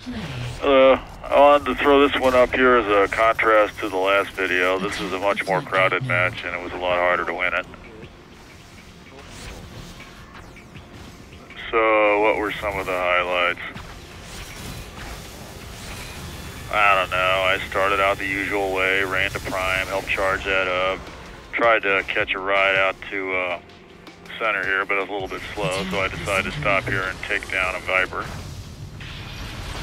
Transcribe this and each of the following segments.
I wanted to throw this one up here as a contrast to the last video. This is a much more crowded match, and it was a lot harder to win it. So, what were some of the highlights? I don't know. I started out the usual way, ran to Prime, helped charge that up. Tried to catch a ride out to center here, but it was a little bit slow, so I decided to stop here and take down a Viper.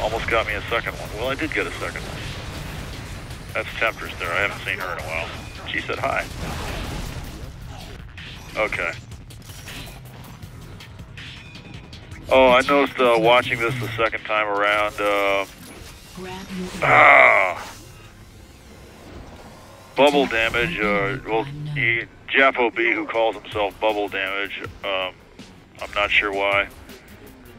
Almost got me a second one. Well, I did get a second one. That's Temptress there. I haven't seen her in a while. She said hi. Okay. Oh, I noticed watching this the second time around, bubble damage, well, Jeff OB, who calls himself Bubble Damage, I'm not sure why,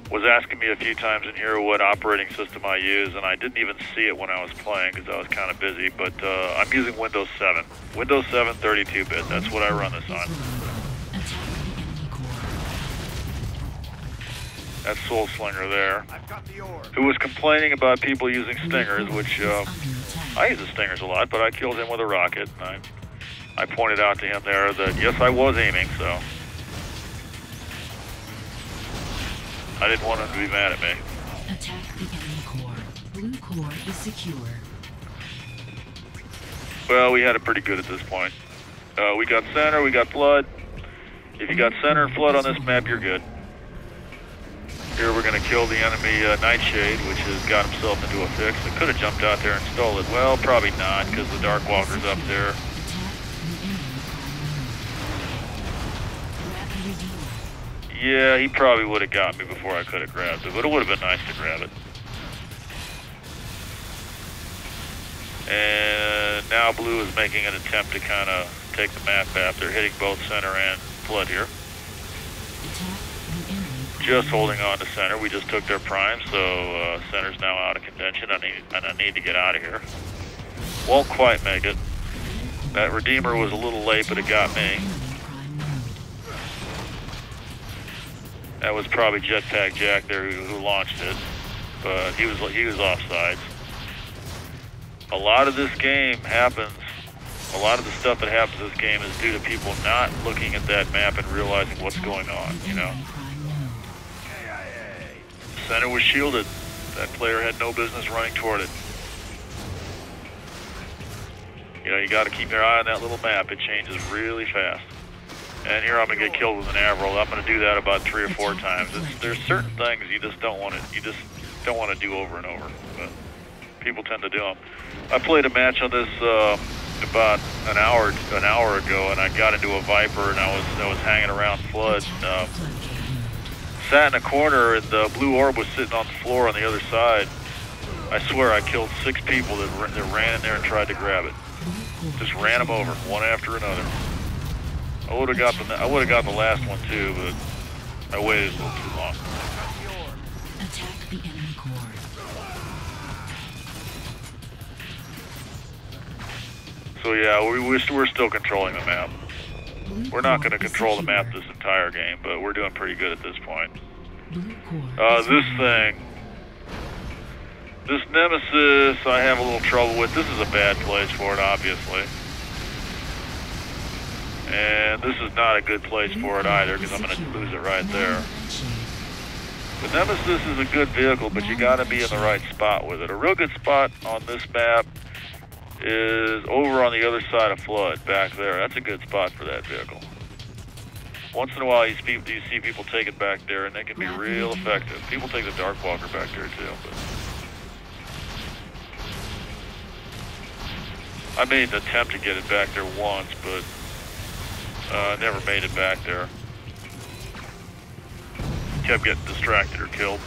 was asking me a few times in here what operating system I use, and I didn't even see it when I was playing because I was kind of busy, but I'm using Windows 7. Windows 7 32-bit, that's what I run this on. That's Soul Slinger there, who was complaining about people using Stingers, which I use the Stingers a lot, but I killed him with a rocket. And I pointed out to him there that, yes, I was aiming, so I didn't want him to be mad at me. Attack the enemy core. Blue core is secure. Well, we had it pretty good at this point. We got center, we got flood. If you got center and flood on this map, you're good. Here we're going to kill the enemy Nightshade, which has got himself into a fix. I could have jumped out there and stole it. Well, probably not, because the Dark Walker's up there. Yeah, he probably would have got me before I could have grabbed it, but it would have been nice to grab it. And now Blue is making an attempt to kind of take the map back. They're hitting both center and flood here. Just holding on to center. We just took their prime, so center's now out of contention, and I need to get out of here. Won't quite make it. That Redeemer was a little late, but it got me. That was probably Jetpack Jack there who launched it, but he was offsides. A lot of this game happens. A lot of the stuff that happens in this game is due to people not looking at that map and realizing what's going on. You know. Center was shielded. That player had no business running toward it. You know, you got to keep your eye on that little map. It changes really fast. And here I'm gonna get killed with an Avril. I'm gonna do that about 3 or 4 times. There's certain things you just don't want to do over and over. But people tend to do them. I played a match on this about an hour ago, and I got into a Viper, and I was hanging around flood. Sat in a corner, and the blue orb was sitting on the floor on the other side. I swear I killed 6 people that ran in there and tried to grab it. Just ran them over, one after another. I would have got the last one too, but I waited a little too long. Attack the enemy core. So yeah, we're still controlling the map. We're not going to control the map this entire game, but we're doing pretty good at this point. This Nemesis, I have a little trouble with. This is a bad place for it, obviously. And this is not a good place for it either, because I'm going to lose it right there. The Nemesis is a good vehicle, but you got to be in the right spot with it. A real good spot on this map is over on the other side of flood, back there. That's a good spot for that vehicle. Once in a while you see people take it back there, and they can be real effective. People take the Dark Walker back there too, but I made an attempt to get it back there once, but never made it back there. Kept getting distracted or killed.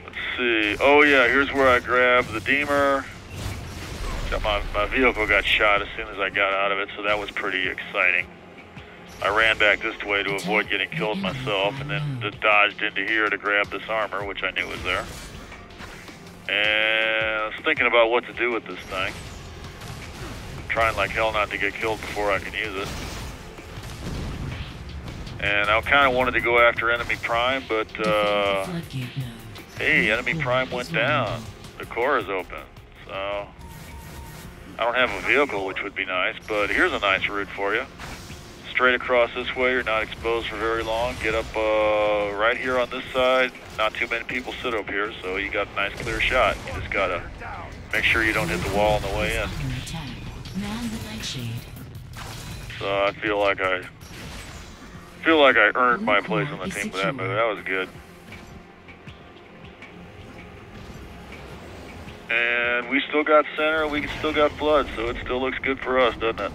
Let's see. Oh yeah, here's where I grabbed the Deemer. My vehicle got shot as soon as I got out of it, so that was pretty exciting. I ran back this way to avoid getting killed myself, and then just dodged into here to grab this armor, which I knew was there. And I was thinking about what to do with this thing. Trying like hell not to get killed before I can use it. And I kind of wanted to go after enemy prime, but Hey, enemy prime went down. The core is open. So, I don't have a vehicle, which would be nice, but here's a nice route for you. Straight across this way, you're not exposed for very long. Get up right here on this side. Not too many people sit up here, so you got a nice clear shot. You just gotta make sure you don't hit the wall on the way in. So I feel like I earned my place on the team with that move. That was good. And we still got center, we still got flood, so it still looks good for us, doesn't it?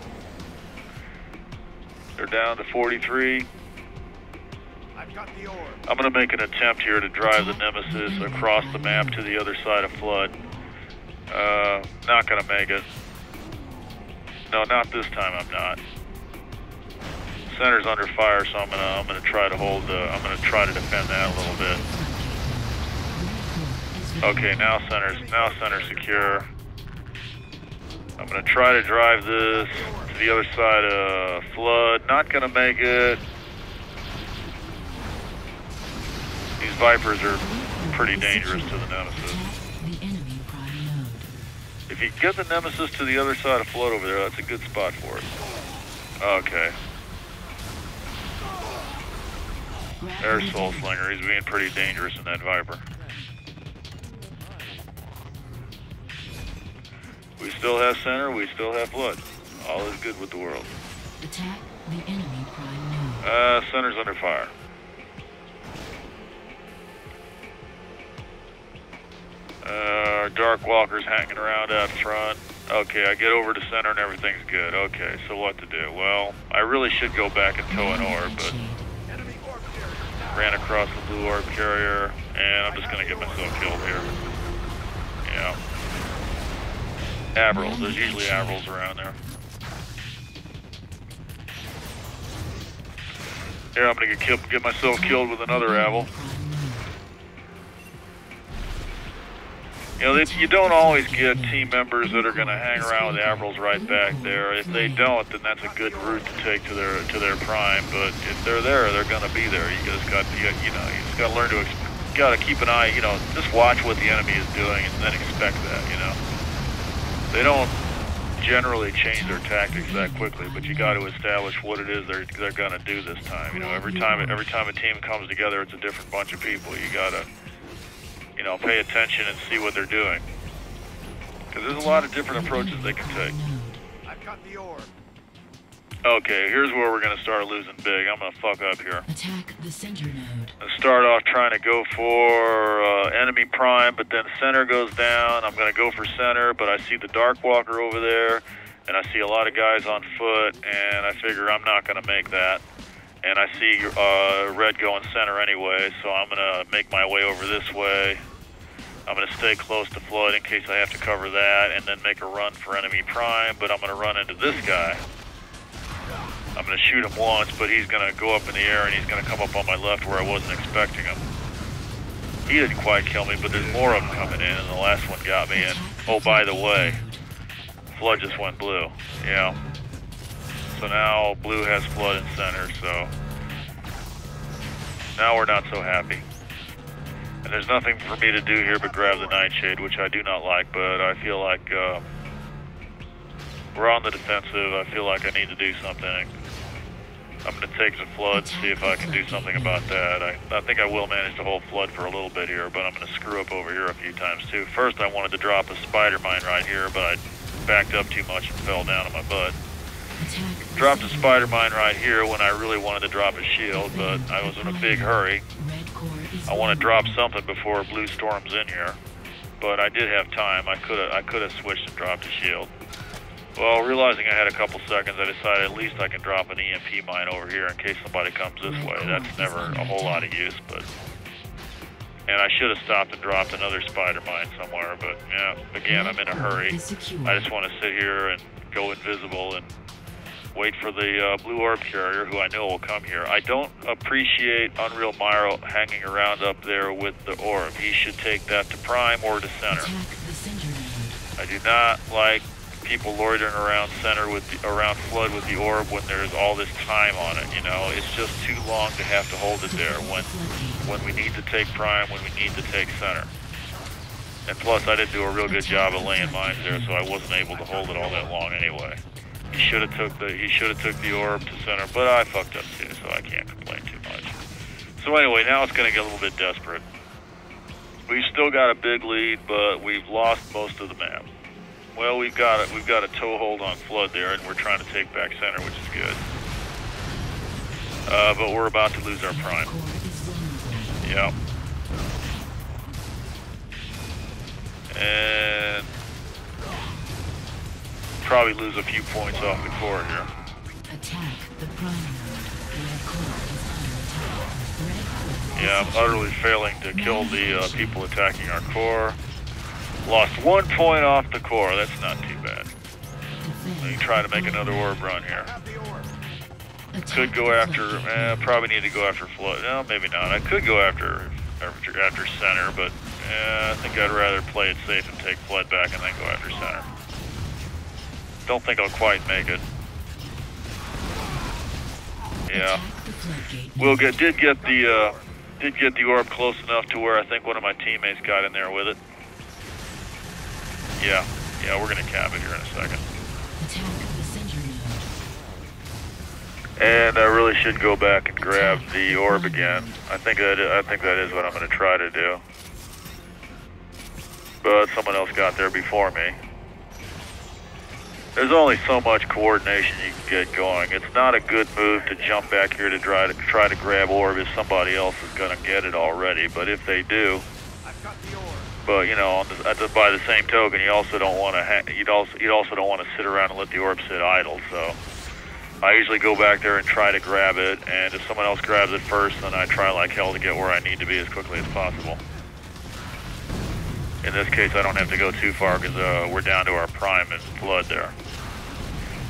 They're down to 43. I've got the orb. I'm going to make an attempt here to drive the Nemesis across the map to the other side of flood. Not going to make it. No, not this time. I'm not. Center's under fire, so I'm gonna try to hold. I'm gonna try to defend that a little bit. Okay, now center's secure. I'm gonna try to drive this to the other side of flood. Not gonna make it. These Vipers are pretty dangerous to the Nemesis. If you get the Nemesis to the other side of flood over there, that's a good spot for it. Okay. There's Soul Slinger. He's being pretty dangerous in that Viper. We still have center. We still have flood. All is good with the world. Attack the enemy prime node. Center's under fire. Dark Walker's hanging around out front. Okay, I get over to center and everything's good. Okay, so what to do? Well, I really should go back and tow an orb, but ran across the blue orb carrier, and I'm just gonna get myself killed here. Yeah. Avrils, there's usually Avrils around there. Here, I'm gonna get myself killed with another Avril. You know, you don't always get team members that are going to hang around with Avrils right back there. If they don't, then that's a good route to take to their prime. But if they're there, they're going to be there. You just got to learn to keep an eye. Just watch what the enemy is doing and then expect that. They don't generally change their tactics that quickly, but you got to establish what it is they're going to do this time. Every time a team comes together, it's a different bunch of people. You got to pay attention and see what they're doing. Because there's a lot of different approaches they can take. I've got the orb. Okay, here's where we're going to start losing big. I'm going to fuck up here. Attack the center node. I start off trying to go for enemy prime, but then center goes down. I'm going to go for center, but I see the Dark Walker over there, and I see a lot of guys on foot, and I figure I'm not going to make that. And I see red going center anyway, so I'm going to make my way over this way. I'm going to stay close to flood in case I have to cover that, and then make a run for enemy prime, but I'm going to run into this guy. I'm going to shoot him once, but he's going to go up in the air, and he's going to come up on my left where I wasn't expecting him. He didn't quite kill me, but there's more of them coming in, and the last one got me. And oh, by the way, flood just went blue. Yeah. So now blue has flood in center, so now we're not so happy. And there's nothing for me to do here but grab the Nightshade, which I do not like, but I feel like we're on the defensive. I feel like I need to do something. I'm going to take the flood, see if I can do something about that. I think I will manage to hold flood for a little bit here, but I'm going to screw up over here a few times too. First I wanted to drop a spider mine right here, but I backed up too much and fell down on my butt. Dropped a spider mine right here when I really wanted to drop a shield, but I was in a big hurry. I want to drop something before blue storms in here, but I did have time. I could have switched and dropped a shield. Well, realizing I had a couple seconds, I decided at least I can drop an EMP mine over here in case somebody comes this way. That's never a whole lot of use, but... And I should have stopped and dropped another spider mine somewhere, but yeah, again, I'm in a hurry. I just want to sit here and go invisible and wait for the blue orb carrier, who I know will come here. I don't appreciate Unreal Myro hanging around up there with the orb. He should take that to prime or to center. I do not like people loitering around center around flood with the orb when there's all this time on it. You know, it's just too long to have to hold it there when we need to take prime, when we need to take center. And plus, I didn't do a real good job of laying mines there, so I wasn't able to hold it all that long anyway. He should have took the orb to center, but I fucked up too, so I can't complain too much. So anyway, now it's going to get a little bit desperate. We've still got a big lead, but we've lost most of the map. Well, we've got a toehold on flood there, and we're trying to take back center, which is good. But we're about to lose our prime. Yep. And probably lose a few points off the core here. Attack the prime node. Red core is under attack. Yeah, I'm utterly failing to kill the people attacking our core. Lost 1 point off the core. That's not too bad. Let me try to make another orb run here. Could go after. Probably need to go after flood. No, maybe not. I could go after center, but I think I'd rather play it safe and take flood back and then go after center. Don't think I'll quite make it. Yeah, did get the orb close enough to where I think one of my teammates got in there with it. Yeah, we're gonna cap it here in a second. And I really should go back and grab the orb again. I think that is what I'm gonna try to do. But someone else got there before me. There's only so much coordination you can get going. It's not a good move to jump back here to try to grab orb if somebody else is gonna get it already. But if they do, but you know, by the same token, you also don't want to you'd also don't want to sit around and let the orb sit idle. So I usually go back there and try to grab it, and if someone else grabs it first, then I try like hell to get where I need to be as quickly as possible. In this case, I don't have to go too far because we're down to our prime and flood there.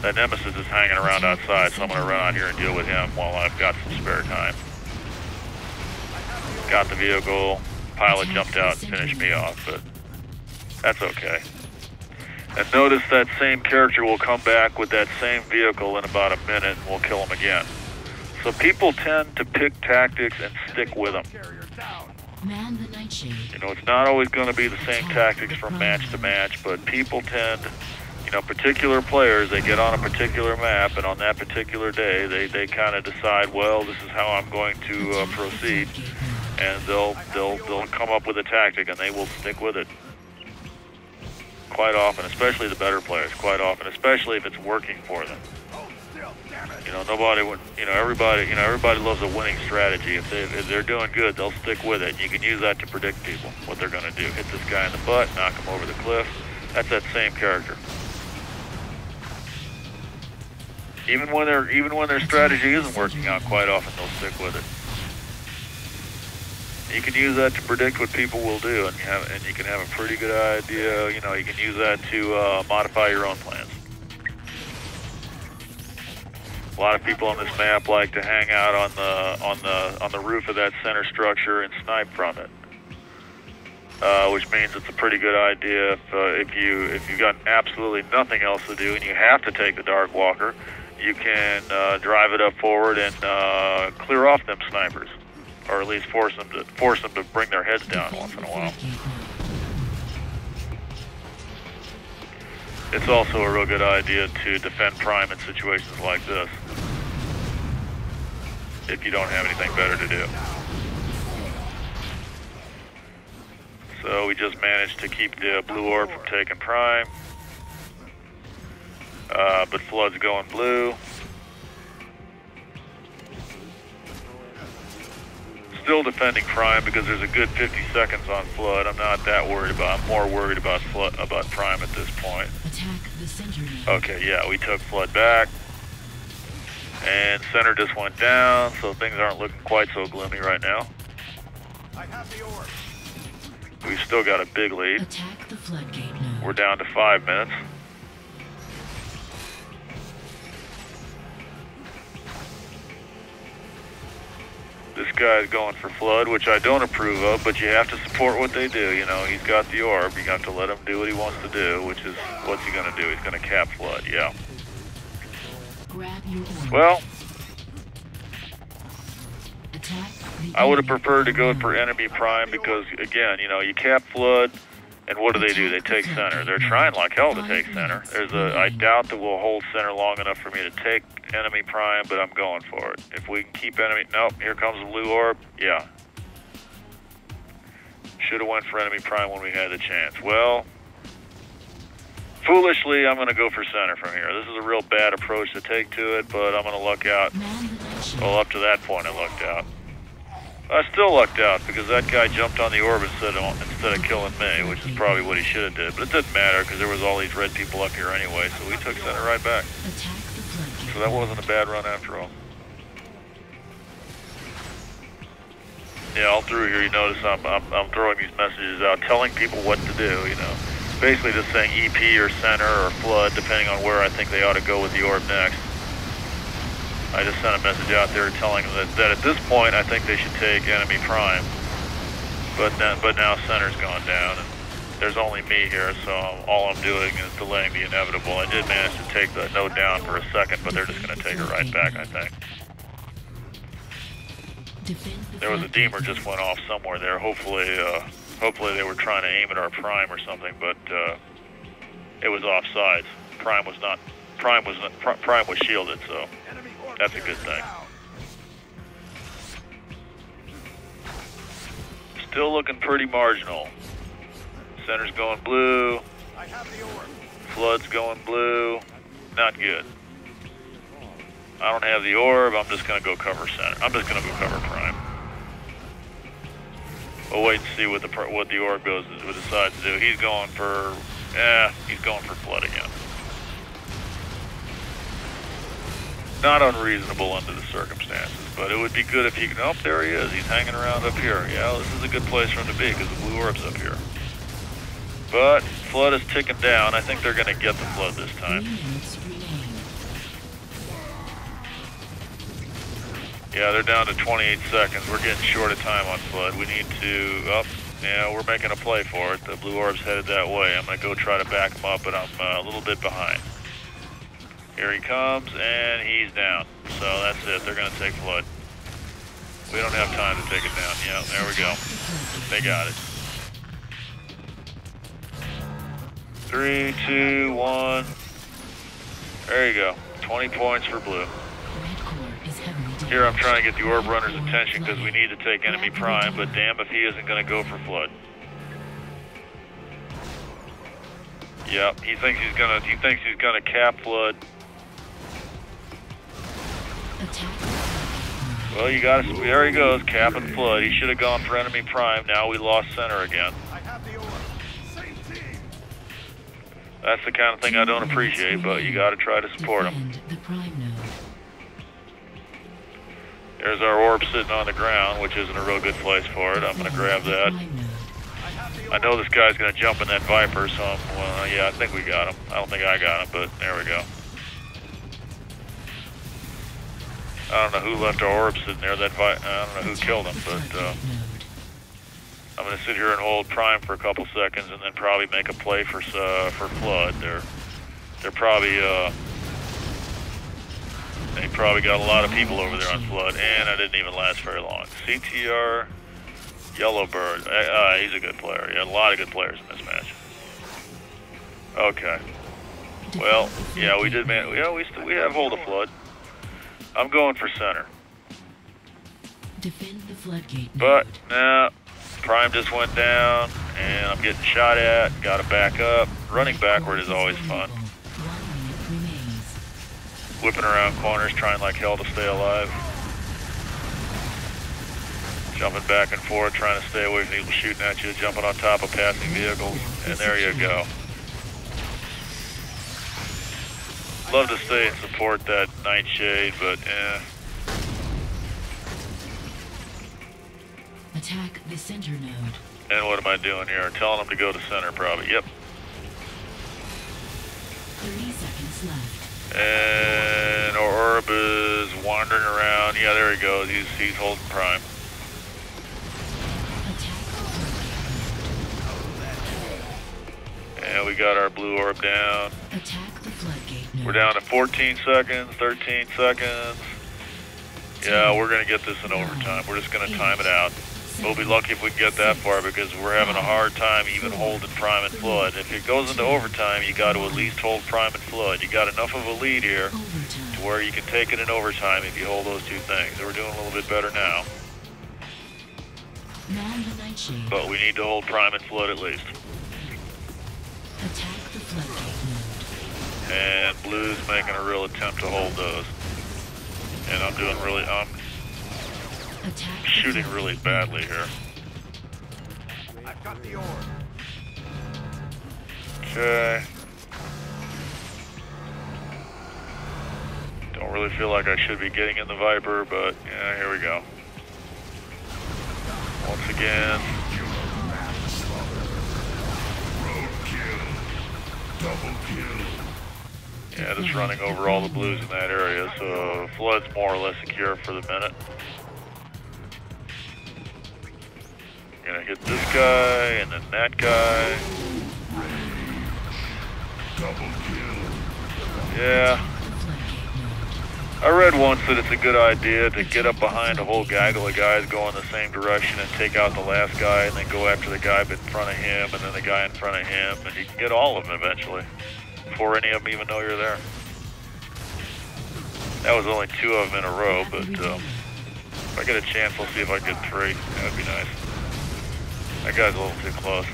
That Nemesis is hanging around outside, so I'm going to run out here and deal with him while I've got some spare time. Got the vehicle, pilot jumped out and finished me off, but that's okay. And notice that same character will come back with that same vehicle in about a minute and we'll kill him again. So people tend to pick tactics and stick with them. Man the nightshade. You know, it's not always going to be the same tactics from match to match, but people tend, you know, particular players, they get on a particular map, and on that particular day, they kind of decide, well, this is how I'm going to proceed, and they'll come up with a tactic, and they will stick with it. Quite often, especially the better players, quite often, especially if it's working for them. You know, everybody loves a winning strategy. If they're doing good, they'll stick with it. You can use that to predict people, what they're going to do. Hit this guy in the butt, knock him over the cliff. That's that same character. Even when their strategy isn't working out, quite often they'll stick with it. You can use that to predict what people will do, and you can have a pretty good idea. You know, you can use that to modify your own plans. A lot of people on this map like to hang out on the roof of that center structure and snipe from it, which means it's a pretty good idea if you've got absolutely nothing else to do and you have to take the Dark Walker, you can drive it up forward and clear off them snipers, or at least force them to bring their heads down once in a while. It's also a real good idea to defend prime in situations like this, if you don't have anything better to do. So we just managed to keep the blue orb from taking prime, but flood's going blue. Still defending prime because there's a good 50 seconds on flood. I'm not that worried about. I'm more worried about prime at this point. Attack the center. Okay, yeah, we took flood back, and center just went down, so things aren't looking quite so gloomy right now. I have the orb. We've still got a big lead. Attack the floodgate node. We're down to 5 minutes. This guy's going for flood, which I don't approve of, but you have to support what they do. You know, he's got the orb. You have to let him do what he wants to do, which is, what's he going to do? He's going to cap flood, yeah. Grab your orb. Well, Attack the I would have enemy preferred to go prime for node. enemy prime because, again, you know, you cap flood, and what do? They take center. They're trying like hell to take center. I doubt that we'll hold center long enough for me to take enemy prime, but I'm going for it. If we can keep enemy, nope, here comes the blue orb, yeah. Should have went for enemy prime when we had the chance. Well, foolishly, I'm going to go for center from here. This is a real bad approach to take to it, but I'm going to luck out. Man the nation. Well, up to that point, I lucked out. I still lucked out because that guy jumped on the orb instead of killing me, which is probably what he should have did. But it didn't matter because there was all these red people up here anyway, so we took center right back. Attack the floodgate. So that wasn't a bad run after all. Yeah, all through here, you notice I'm throwing these messages out, telling people what to do, you know. Basically just saying EP or center or flood, depending on where I think they ought to go with the orb next. I just sent a message out there telling them that at this point I think they should take enemy prime. But now center's gone down and there's only me here, so all I'm doing is delaying the inevitable. I did manage to take the node down for a second, but they're just going to take it right back, I think. Defend the There was a floodgate. deemer just went off somewhere there. Hopefully they were trying to aim at our prime or something, but it was offsides. Prime was shielded, so Enemy orb that's a carrier good thing. down. Still looking pretty marginal. Center's going blue. I have the orb. Flood's going blue. Not good. I don't have the orb. I'm just going to go cover center. I'm just going to go cover prime. We'll wait and see what the orb decides to do. He's going for flood again. Not unreasonable under the circumstances, but it would be good if he could. Oh, there he is. He's hanging around up here. Yeah, this is a good place for him to be because the blue orb's up here. But flood is ticking down. I think they're going to get the flood this 3 time. minutes remain. Yeah, they're down to 28 seconds. We're getting short of time on flood. We need to, yeah, we're making a play for it. The blue orb's headed that way. I'm going to go try to back him up, but I'm a little bit behind. Here he comes, and he's down. So that's it. They're going to take flood. We don't have time to take it down. Yeah, there we go. They got it. 3, 2, 1. There you go. 20 points for blue. Red core is heavily damaged. Here I'm trying to get the orb runner's attention because we need to take enemy prime, but damn if he isn't going to go for flood. Yep, he thinks he's gonna cap flood. Attack. Well, there he goes, capping flood. He should have gone for enemy prime. Now we lost center again. I have the orb. Same team. That's the kind of thing I don't appreciate, but you got to try to support him. Defend the prime node. There's our orb sitting on the ground, which isn't a real good place for it. I'm going to grab that. Prime node. I have the I orb. know this guy's going to jump in that Viper, so yeah, I think we got him. I don't think I got him, but there we go. I don't know who left our orb sitting there. I don't know who killed him, but I'm going to sit here and hold prime for a couple seconds, and then probably make a play for flood. They're probably they probably got a lot of people over there on flood, and I didn't even last very long. CTR Yellowbird. He's a good player. Yeah, a lot of good players in this match. Okay. Well, yeah, we did, man. Yeah, we have hold of flood. I'm going for center. Defend the floodgate But, node. nah, prime just went down, and I'm getting shot at. Got to back up. Running backward is always fun. 1 minute remains. Whipping around corners, trying like hell to stay alive. Jumping back and forth, trying to stay away from people shooting at you, jumping on top of passing vehicles, and there you go. Love to stay and support that nightshade, but Attack the center node. and what am I doing here? Telling them to go to center, probably. Yep. 30 seconds left. And our orb is wandering around. Yeah, there he goes. He's holding prime. we got our blue orb down. Attack the floodgate node. We're down to 14 seconds, 13 seconds. Yeah, we're going to get this in overtime. We're just going to time it out. We'll be lucky if we can get that far because we're having a hard time even holding prime and flood. If it goes into overtime, you got to at least hold prime and flood. You got enough of a lead here to where you can take it in overtime if you hold those two things. So we're doing a little bit better now. But we need to hold prime and flood at least. Attack the floodgate node. And blue's making a real attempt to hold those. And I'm shooting really badly here. I've got the orb. Okay. Don't really feel like I should be getting in the Viper, but yeah, here we go. Once again. Yeah, just running over all the blues in that area, so flood's more or less secure for the minute. Gonna hit this guy, and then that guy. Yeah. I read once that it's a good idea to get up behind a whole gaggle of guys going the same direction and take out the last guy and then go after the guy in front of him and then the guy in front of him, and you can get all of them eventually before any of them even know you're there. That was only 2 of them in a row, but if I get a chance, I'll see if I can get 3. That'd be nice. That guy's a little too close.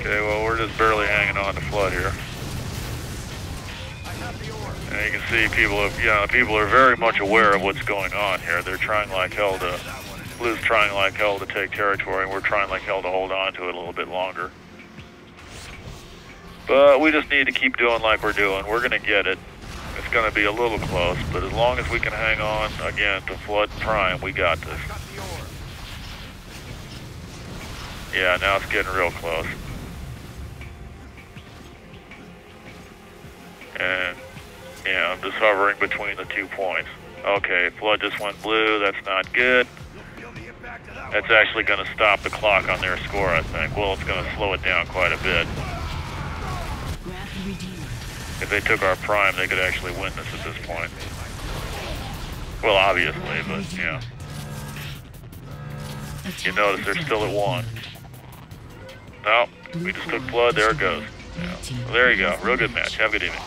Okay, well, we're just barely hanging on to flood here. And you can see people are very much aware of what's going on here. They're trying like hell blue's trying like hell to take territory, and we're trying like hell to hold on to it a little bit longer. But we just need to keep doing like we're doing. We're going to get it. It's going to be a little close, but as long as we can hang on, again, to flood prime, we got this. Yeah, now it's getting real close. And, yeah, I'm just hovering between the 2 points. Okay, flood just went blue. That's not good. That's actually going to stop the clock on their score, I think. Well, it's going to slow it down quite a bit. If they took our prime, they could actually win this at this point. Well, obviously, but, yeah. You notice they're still at 1. Nope, we just took flood. There it goes. Yeah. Well, there you go. Real good match. Have a good evening.